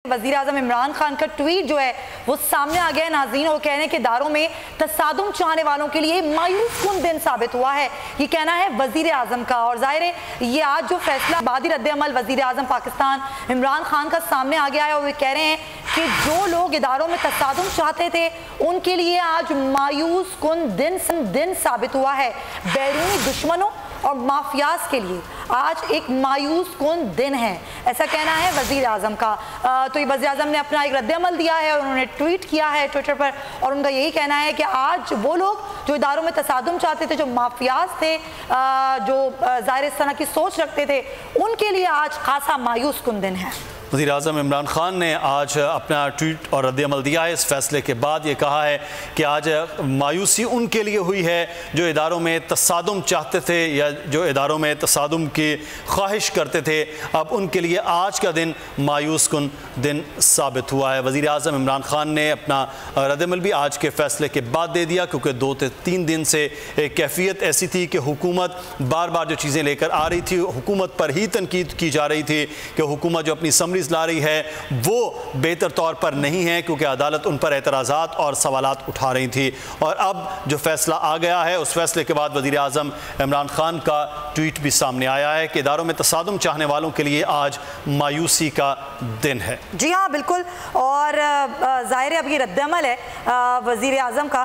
वज़ीर आज़म इमरान खान का ट्वीट जो है वो सामने आ गया है नाज़रीन। वो कह रहे हैं कि इदारों में तसादुम चाहने वालों के लिए मायूस कुन दिन साबित हुआ है, ये कहना है वज़ीर आज़म का। और ज़ाहिर है ये आज जो फैसला बादी रद्द-ए-अमल वज़ीर आज़म पाकिस्तान इमरान खान का सामने आ गया है और वे कह रहे हैं कि जो लोग इदारों में तसादुम चाहते थे उनके लिए आज मायूस कुन दिन साबित हुआ है। बैरूनी दुश्मनों और माफियाज के लिए आज एक मायूस कुन दिन है, ऐसा कहना है वज़ीर आज़म का। तो ये वज़ीर आज़म ने अपना एक रद्द-ए-अमल दिया है और उन्होंने ट्वीट किया है ट्विटर पर, और उनका यही कहना है कि आज वो लोग जो इदारों में तसादुम चाहते थे, जो माफियाज थे, जो ज़ाहिर इस तरह की सोच रखते थे, उनके लिए आज खासा मायूस कुन दिन है। वज़ीर आज़म इमरान खान ने आज अपना ट्वीट और रद्द-ए-अमल दिया है इस फैसले के बाद। ये कहा है कि आज मायूसी उनके लिए हुई है जो इदारों में तसादुम चाहते थे या जो इदारों में तसादुम की ख्वाहिश करते थे, अब उनके लिए आज का दिन मायूस कुन दिन साबित हुआ है। वज़ीर आज़म इमरान खान ने अपना रद्द-ए-अमल भी आज के फैसले के बाद दे दिया, क्योंकि 2 से 3 दिन से एक कैफियत ऐसी थी कि हुकूमत बार बार जो चीज़ें लेकर आ रही थी, हुकूमत पर ही तनकीद की जा रही थी कि हुकूमत जो अपनी समरी ला रही है वो बेहतर तौर पर नहीं है, क्योंकि अदालत उन पर एतराज़ात और सवालात उठा रही थी। और अब जो फैसला आ गया है, उस फैसले के बाद वज़ीर आज़म इमरान खान का ट्वीट भी सामने आया है कि इदारों में तसादुम चाहने वालों के लिए आज मायूसी का दिन है। जी हाँ, बिल्कुल। और ज़ाहिर है अब ये रद्द-ए-अमल है वज़ीर आज़म का।